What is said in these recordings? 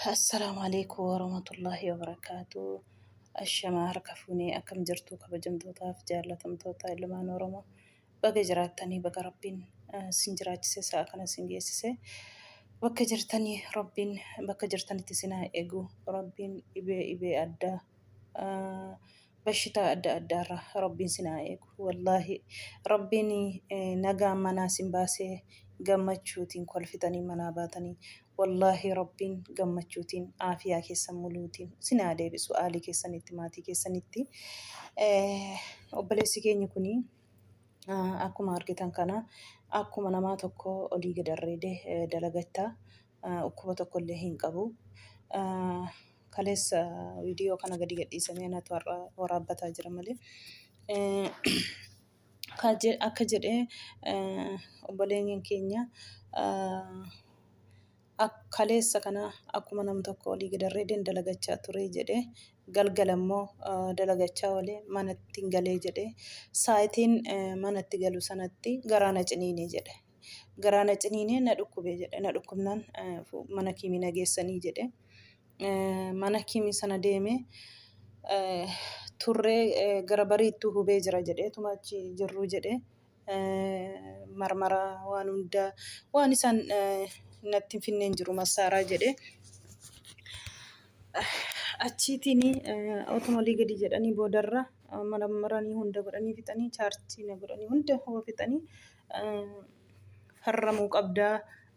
السلام عليكم ورحمة الله وبركاته. الشمار كفوني أكم جرتو كبجمدوتا في جالة مدوتا إلا ما نورمو بقى جراتني بقى ربين سنجرات سيسا أكنا سنجيسي بقى جرتني ربين بقى جرتني تسنا إيجو ربين إبي أدا بشتا أدا ربين سنا إيجو والله ربيني نجا مناسم باسي gammachuutiin kolfitanii manaa baatanii wallaahi rabbiin gammachuutiin aafiyaa keessan muluutiin sinaa deebisu aalii keessanitti maatii keessanitti obboleessi keenya kuni akkuma argitan kana akkuma namaa tokko olii gadarreedee dalagatta dhukkuba tokko illee hin qabu. Kaleessa viidiyoo kana gadi gadhiisamee natu waraabbataa jira malee. Akka jedhee obboleeyyan keenya kaleessa kana akkuma nam tokko olii gadarreedeen dalagachaa ture jedhee galgala immoo dalagachaa olee manatti galee jedhee saayitiin manatti galu sanatti garaana ciniinee jedhe. Garaana ciniinee na dhukkubee jedhe. Na dhukkubnaan mana kiimii na geessanii jedhe. Mana kiimii sana deemee turree gara bariitti hubee jira jedhee tumachi jirru jedhee marmara waan hundaa waan isaan natti finneen jiru masaaraa jedhee achiitiin otomolii gadi jedhanii boodarra marmaranii hunda godhanii fixanii chaartii na godhanii hunda hoo fixanii farramuu qabdaa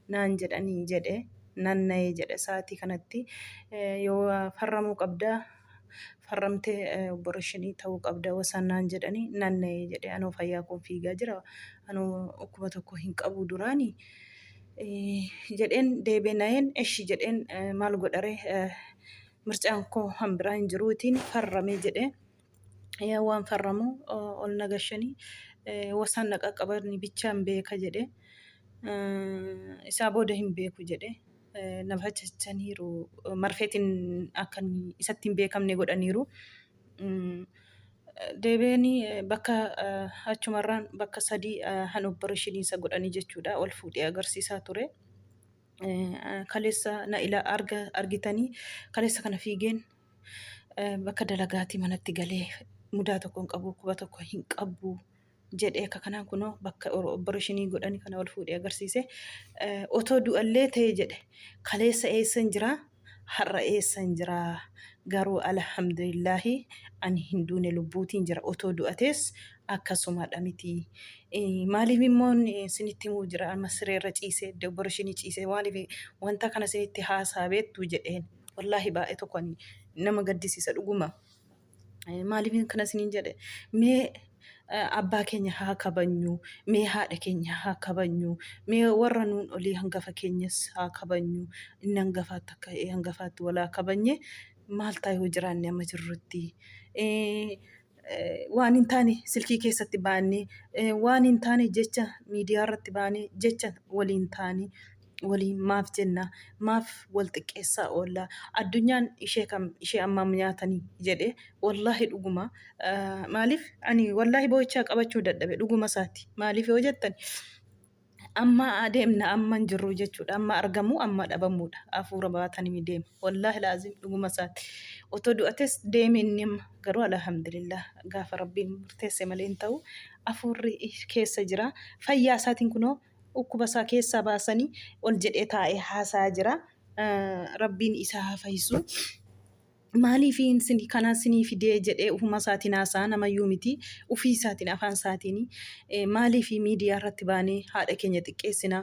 naan jedhanii jedhee nanna'ee jedhe sa'aatii kanatti yoo farramuu qabdaa farramtee opereeshinii ta'uu qabda wasannaan jedhanii nanna'ee jedhe anoo fayyaa koon fiigaa jira anoo dhukkuba tokko hin qabu duraanii jedheen deebee na'een eshi jedheen maal godhare mircaan koo hambiraa hin jiruutiin farramee jedhe yaa waan farramu ol nagashanii wasaan naqa qabanii bichaan beeka jedhe isaa booda hin beeku jedhe. Nama jechaniiru marfeetiin akkan isatti hin beekamne godhaniiru. Deebiin bakka achumarraan bakka sadii han opereeshinii isa godhanii jechuudha ol fuudhee agarsiisaa ture. Kaleessa na ila argitanii kaleessa kana fiigeen bakka dalagaatii manatti galee mudaa tokko hin qabu kuba tokko hin qabu. Jedhee akka kanaan kunoo bakka opereeshinii godhanii kana ol fuudhee agarsiise otoo du'allee ta'e jedhe kaleessa eessan jira har'a eessan jira garuu alhamdulillahi ani hin duune lubbuutiin jira otoo du'atees akkasumadha miti maaliif immoo sinitti himuu jira amma sireerra ciisee opereeshinii ciisee maaliif wanta kana sinitti haasaa beektu jedheen wallahi baay'ee tokko nama gaddisiisa dhuguma maaliif kana siniin jedhe mee abbaa keenya haa kabanyu mee haadha keenya haa kabanyu mee warra nuun olii hangafa keenyas haa kabanyu inni hangafaatti akka hangafaatti walaa kabanye maal taa'ee jiraanne amma jirrutti waan hin taane silkii keessatti baanee waan hin taane jecha miidiyaa irratti baanee jecha waliin taane waliin maaf jenna maaf wal xiqqeessaa oolla addunyaan ishee amma nyaatanii jedhe wallahi dhuguma maaliif ani wallahi boo'ichaa qabachuu dadhabe dhuguma isaati maaliif yoo jettan amma adeemna amma hin jirru jechuudha amma argamu amma dhabamuudha hafuura baatanii deema wallahi laazim dhuguma isaati otoo du'ates deeme inni garuu alhamdulillah gaafa rabbiin murteesse malee hin ta'u hafuurri keessa jira fayyaa isaatiin kunoo dhukkuba isaa keessaa baasanii ol jedhee taa'ee haasaa jira rabbiin isaa haa fayyisu. Maaliif kanaan sinii fidee jedhee ufuma isaatiin haasaa namayyuu miti ufii isaatiin afaan isaatiin maaliif miidiyaa irratti baanee haadha keenya xiqqeessina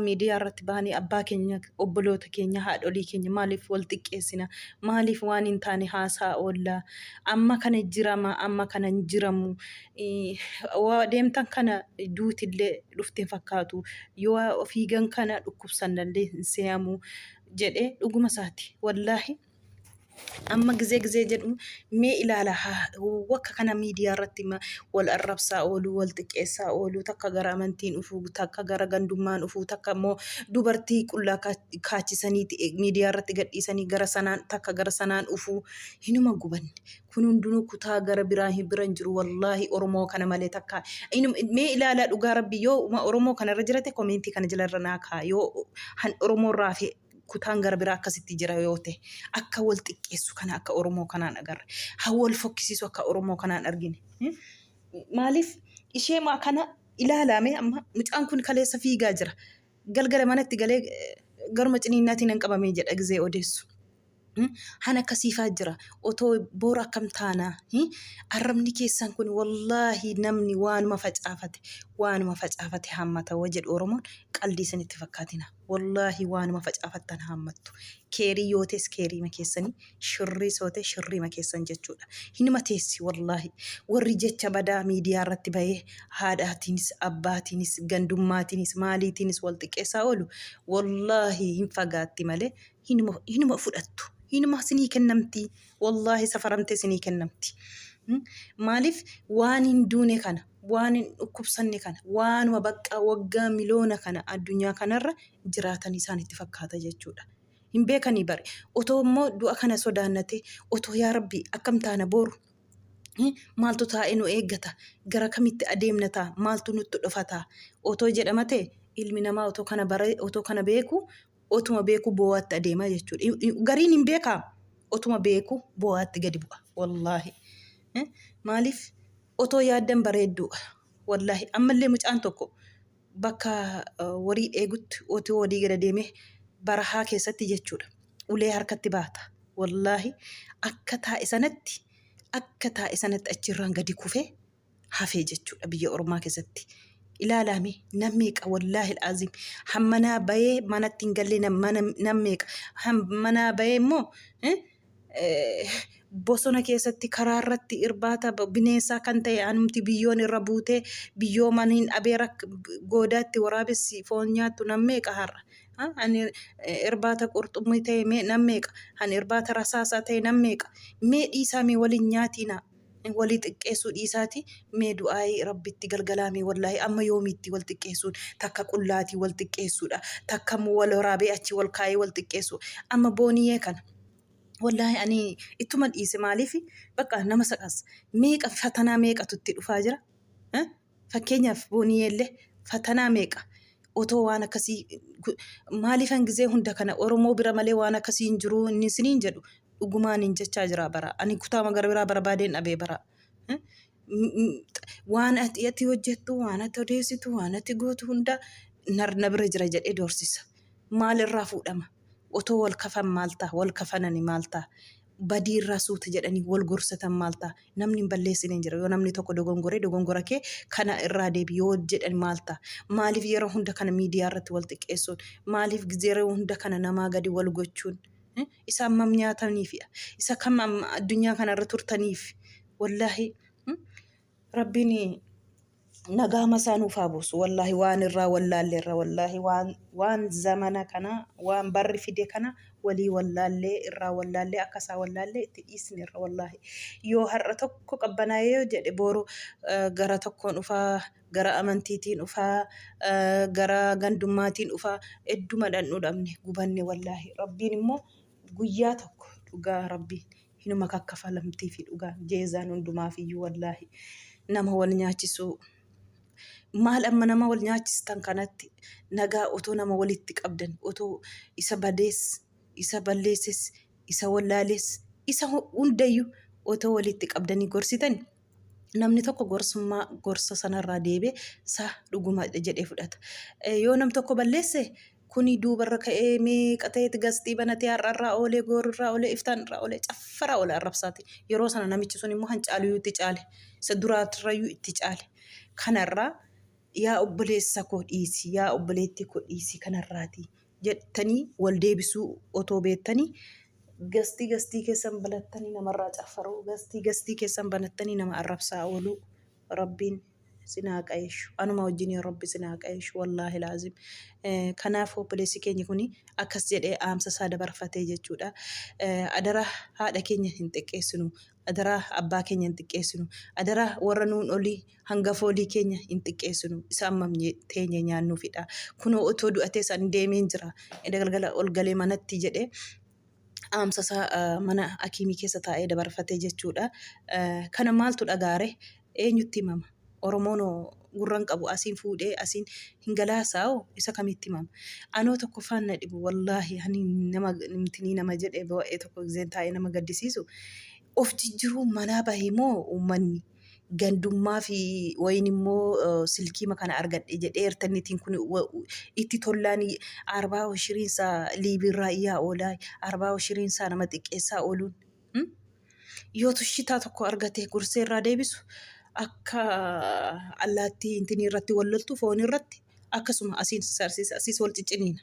miidiyaa irratti baanee abbaa keenya obboloota keenya haadholii keenya maaliif wal xiqqeessina maaliif waan hin taane haasaa oolla amma kana jirama amma kana hin jiramu deemtan kana duutillee dhuftee fakkaatu yoo fiigan kana dhukkubsannallee hin seeyamu jedhee dhuguma isaati wallahi. Amma gizee jedhu mee ilaala wakka kana miidiyaa irratti wal arrabsaa oolu wal xiqqeessaa oolu takka gara amantiin dhufuu takka gara gandummaan dhufuu takka immoo dubartii qullaa kaachisanii miidiyaa irratti gadhiisanii gara sanaan takka gara sanaan dhufuu hinuma gubanne kun hundinuu kutaa gara biraa hin jiru wallahi oromoo kana malee takka mee ilaala dhugaa rabbi yoo oromoo kana irra jirate komentii kana jala irra naa kaa yoo oromoo irraa kutaan gara biraa akkasitti jira yoo ta'e akka wal xiqqeessu kana akka Oromoo kanaan agarre haa wal fokkisiisu akka Oromoo kanaan argine. Maaliif ishee kana ilaalame amma mucaan kun kaleessa fiigaa jira. Galgala manatti galee garuma ciniinnaatiin hin qabamee jedha gizee odeessu. Hana akkasiifaa jira otoo boora akkam taanaa arrabni keessan kun wallaahi namni waanuma facaafate hammata jedhu Oromoon qalbii isinitti fakkaatina wallaahi waanuma facaafattan hammattu keerii yoo ta'es keeriima keessanii shirrii soote shirriima keessan jechuudha hinuma teessi wallaahi warri jecha badaa miidiyaa irratti bahee haadhaatiinis abbaatiinis gandummaatiinis maaliitiinis wal xiqqeessaa oolu wallaahi hin fagaatti malee hinuma fudhattu. Hinuma sinii kennamti wallaahi safaramtee sinii kennamti. Maaliif waan hin duune kana waan hin dhukkubsanne kana waanuma bakka waggaa miliyoona kana addunyaa kanarra jiraatan isaanitti fakkaata jechuudha. Hin beekanii bare otoo immoo du'a kana sodaannate otoo yaa rabbi akkam taana boru maaltu taa'ee nu eeggata gara kamitti adeemna ta'a maaltu nutti dhufata otoo jedhama ta'e ilmi namaa otoo kana beeku otuma beeku boo'aatti adeema jechuudha. Gariin hin beekaa otuma beeku boo'aatti gadi bu'a wallaahi. Maaliif otoo yaaddan bareedduudha wallaahi ammallee mucaan tokko bakka warii eegutti otoo walii gada deemee barahaa keessatti jechuudha. Ulee harkatti baata wallaahi akka taa'e sanatti achirraan gadi kufee hafee jechuudha biyya Oromaa keessatti. Ilaalame nammeeqa wallaahi alazim hammanaa bayee manatti hin galle nammeeqa hammanaa bayee immoo bosona keessatti karaa irratti irbaata bineensaa kan ta'e anumti biyyoon irra buutee biyyoo maniin abeera goodaatti waraabessi foon nyaattu nammeeqa har'a. Ani irbaata qurxummii ta'e nammeeqa ani irbaata rasaasaa ta'e nammeeqa mee dhiisaa mee waliin nyaatina. Walii xiqqeessuu dhiisaati mee du'aayii rabbitti galgalaamee wallaahi amma yoomiitti wal xiqqeessuun takka qullaatii wal xiqqeessuudha takka wal waraabee achi wal kaayee wal xiqqeessu amma booniyyee kana wallaahi ani ittuma dhiise maaliif bakka nama saqas meeqa fatanaa meeqatu itti dhufaa jira fakkeenyaaf booniyyeellee fatanaa meeqa otoo waan akkasii maaliifan gizee hunda kana Oromoo bira malee waan akkasii hin jiru inni siniin jedhu. Dhugumaan hin jechaa jira bara. Ani kutaa magara biraa barbaadeen dhabee bara. Waan ati hojjettu, waan ati odeessitu, waan ati gootu hunda na bira jira jedhee doorsisa. Maalirraa fuudhama? Otoo wal kafan maal ta'a? Wal kafanani maal ta'a? Badiirraa suuta jedhanii wal gorsatan maal ta'a? Namni hin balleessine hin jira. Yoo namni tokko dogongora kee kana irraa deebi yoo jedhan maal ta'a? Maaliif yeroo hunda kana miidiyaa irratti wal xiqqeessuun? Maaliif yeroo hunda kana namaa gadi wal gochuun? Isa ammam nyaataniif isa kam addunyaa kanarra turtaniif wallaahi rabbiin nagaa masaa nuuf haa buusu wallaahi waan irraa wallaalleerra wallaahi waan zamana kana waan barri fide kana walii wallaallee irraa wallaallee akkasaa wallaallee itti dhiisneerra wallaahi yoo har'a tokko qabbanaa'ee yoo jedhe boru gara tokkoon dhufaa gara amantiitiin dhufaa gara gandummaatiin dhufaa hedduma dhandhu dhabne gubanne wallaahi rabbiin immoo guyyaa tokko dhugaa rabbiin hinuma kakkafalamtii fi dhugaa jeezaan hundumaaf iyyuu wallaahi nama wal nyaachisuu maal amma nama wal nyaachistan kanatti nagaa otoo nama walitti qabdan otoo isa badees isa balleesses isa wallaales isa hundayyuu otoo walitti qabdanii gorsitan namni tokko gorsa sanarraa deebee dhuguma jedhee fudhata. Yoo nam tokko balleesse kuni duubarra ka'ee meeqa ta'eeti gastii banatee har'arraa oolee goorurraa oolee iftaanirraa oolee caffaraa oolee arrabsaati. Yeroo sana namichi sun immoo hancaaluyyuu itti caale isa duraatirrayyuu itti caale. Kanarraa yaa obboleessa koo dhiisi yaa obboleettii koo dhiisi kanarraati jettanii wal deebisuu otoo beektanii gastii keessan banattanii namarraa caffaruu gastii keessan banattanii nama arrabsaa ooluu rabbiin sinaa qayeeshu anuma wajjin yaa rabbi sinaa qayeeshu wallaahi laazim. Kanaaf obboleessi keenya kuni akkas jedhee aamsa isaa dabarfatee jechuudha. Adaraa haadha keenya hin xiqqeessinu adaraa abbaa keenya hin xiqqeessinu adaraa warra nuun olii hangafoolii keenya hin xiqqeessinu isa ammam teenya nyaannuufidha. Kunoo otoo du'atee san deemeen jira galgala ol galee manatti jedhee aamsa isaa mana hakiimii keessa taa'ee dabarfatee jechuudha. Kana maaltu dhagaare eenyutti himama? Oromoon gurran qabu asiin fuudhee asiin hin galaasaa'u isa kamitti himama. Anoo tokko faana dhibu wallaahi hani nama jedhee ba'ee tokko giseen taa'ee nama gaddisiisu of jijjiiruu manaa bahee moo uummanni gandummaa fi wayin immoo silkiima kana argadhe jedhee ertannitiin kun itti tollaan arbaa shiriinsaa liibirraa iyyaa oolaa arbaa shiriinsaa nama xiqqeessaa ooluun. Yoo tushitaa tokko argate gorsee irraa deebisu akka allaattii intinii irratti wal loltu foon irratti akkasuma asiin sarsiisa asiis wal cicciniina.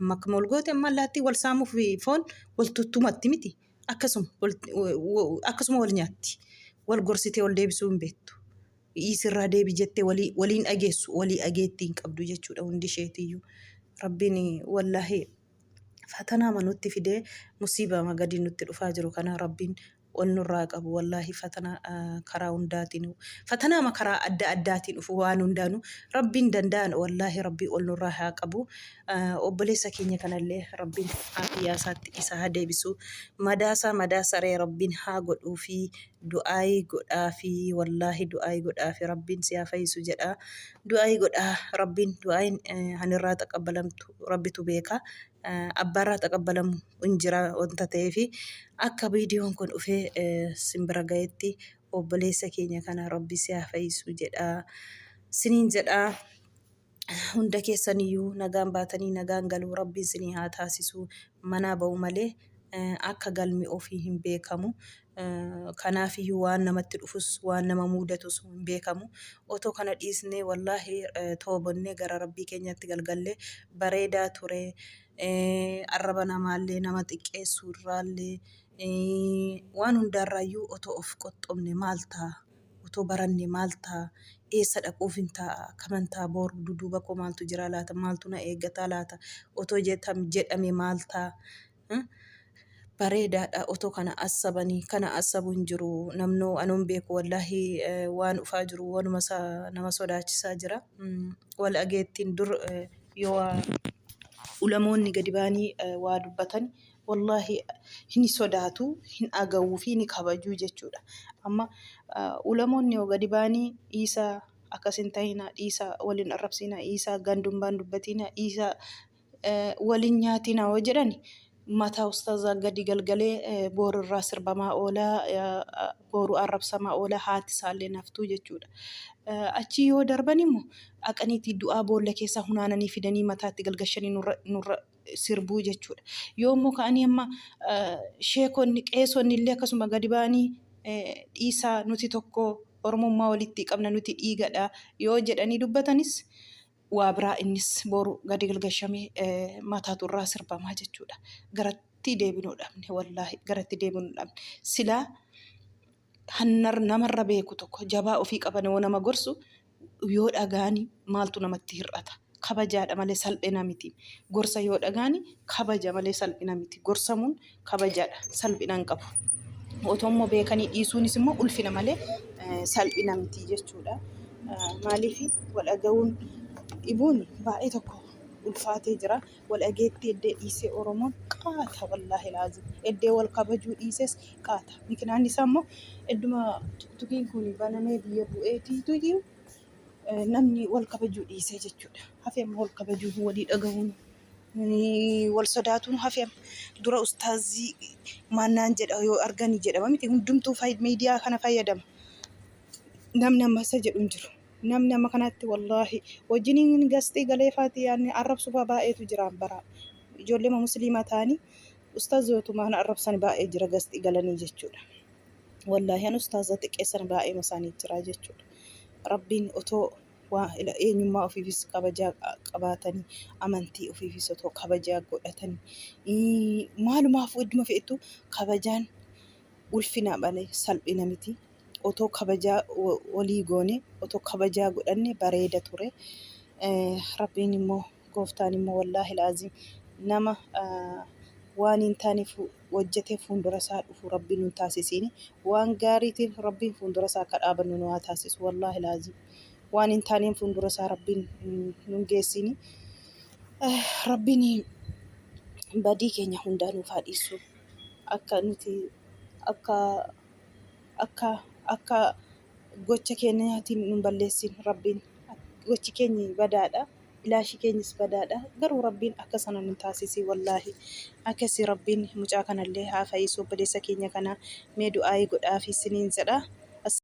Amma akkuma wal goote amma allaattii wal saamuuf foon wal tuttumatti miti akkasuma wal nyaatti. Wal gorsitee wal deebisuu hin beektu. Isirraa deebi jettee waliin dhageessu walii dhageettii hin qabdu jechuudha hundi isheetiyyuu. Rabbiin wallaahi fatanaa manutti fidee musiibaa gadi nutti dhufaa jiru kana rabbiin ol nurraa qabu wallaahi fatanaa karaa hundaatiin fatanaa karaa adda addaatiin dhufu waan hundaanuu rabbiin danda'an wallaahi rabbii ol nurraa haa qabu. Obboleessa keenya kanallee rabbiin afiyyaa isaatti isa haa deebisu madaasaree rabbiin haa godhuu fi du'aayii godhaa fi wallaahi du'aayii godhaa fi rabbiin si haa fayyisu jedha. Du'aayii godhaa rabbiin du'aayin hanirraa taqabbalamtu rabbitu beeka. Abbaarraa taqabbalamu hin jira wanta ta'eef akka viidiyoon kun dhufee simbira gahetti obboleessa keenya kana rabbi si haa fayyisu jedha. Siniin jedha hunda keessaniyyuu nagaan baatanii nagaan galuu rabbiin sinii haa taasisu manaa ba'u malee akka galmi ofii hin beekamu. Kanaafiyyuu waan namatti dhufus waan nama mudatus hin beekamu. Otoo kana dhiisnee wallaahi toobonnee gara rabbii keenyatti galgallee bareedaa ture. Arraba namaallee nama xiqqeessuu irraallee waan hundaarraayyuu otoo of qoxxoomne maal ta'a? Otoo baranne maal ta'a? Eessa dhaquuf hin ta'a? Kamantaa boru duduuba koo maaltu jira laata? Maaltu na eeggataa laata? Otoo jedhame maal ta'a? Bareedaadha otoo kana assabanii kana assabu hin jiru namnoo anuun beeku wallaahi waan dhufaa jiru wanuma nama sodaachisaa jira. Wal dhageettiin dur yoo ulamoonni gadi ba'anii waa dubbatan wallaahi hin sodaatu hin dhaga'uu fi ni kabajuu jechuudha. Amma ulamoonni yoo gadi ba'anii dhiisaa akkasin ta'ina dhiisaa waliin arrabsiina dhiisaa gandumbaan dubbatina dhiisaa waliin nyaatina yoo jedhani mataa ustaazaa gadi galgalee boru irraa sirbamaa oolaa boru arrabsamaa oolaa haati isaallee naftuu jechuudha. Achi yoo darban immoo dhaqaniitii du'aa boolla keessaa hunaananii fidanii mataatti galgashanii nurra sirbuu jechuudha. Yoo immoo ka'anii amma sheekonni qeesonni illee akkasuma gadi ba'anii dhiisaa nuti tokko oromummaa walitti qabna nuti dhiigadha yoo jedhanii dubbatanis waa biraa innis boru gadi galgashamee mataatu irraa sirbamaa jechuudha. Garatti deebinuu dhabne wallaahi garatti deebinuu dhabne silaa hannar namarra beeku tokko jabaa ofii qabane yoo nama gorsu yoo dhagaani maaltu namatti hir'ata. Kabajaadha malee salphina miti. Gorsa yoo dhagaani kabaja malee salphina miti. Gorsamuun kabajaadha salphina hin qabu. Otoo immoo beekanii dhiisuunis immoo ulfina malee salphina miti jechuudha. Maaliif wal dhaga'uun dhibuun baay'ee tokko ulfaatee jira. Wal dhageetti eddee dhiisee Oromoon qaata wallaahi laazim. Eddee wal kabajuu dhiises qaata. Mikinaan isaa immoo edduma tukiin kun banamee biyya bu'eetiitu namni wal kabajuu dhiisee jechuudha. Hafeema wal kabajuu walii dhaga'uun wal sodaatuun hafeema dura ustaazii maannaan jedha yoo arganii jedhama miti hundumtuu miidiyaa kana fayyadama. Namni amma isa jedhu hin jiru. Namni amma kanatti wallaahi wajjiniin gastii galee faati yaani arrabsu baay'eetu jira bara. Ijoollee musliimaa ta'anii ustaazootumaan arrabsan baay'ee jira gastii galanii jechuudha. Wallaahi an ustaazaa xiqqeessan baay'ee isaanii jira jechuudha. Rabbiin otoo waa eenyummaa ofiifis kabajaa qabaatanii amantii ofiifis otoo kabajaa godhatanii maalumaaf idduma fe'etu kabajaan ulfina malee salphina miti. Otoo kabajaa walii goone otoo kabajaa godhanne bareeda ture. Rabbiin immoo gooftaan immoo wallaahi laazim nama waan hin taaneef hojjetee fuuldura isaa dhufu rabbiin nu taasisiini. Waan gaariitiin rabbiin fuuldura isaa akka dhaabannu nu haa taasisu wallaahi laazim. Waan hin taaneen fuuldura isaa rabbiin nu geessini. Rabbiin badii keenya hundaa nuuf haa dhiisu. Akka nuti akka gocha keenyaatiin nu balleessin rabbiin. Gochi keenya badaadha. Ilaashii keenyas badaadha. Garuu rabbiin akka sana nu taasisi wallaahi. Akkasii rabbiin mucaa kanallee haa fayyisu obboleessa keenya kana mee du'aayii godhaafi isiniin jedha.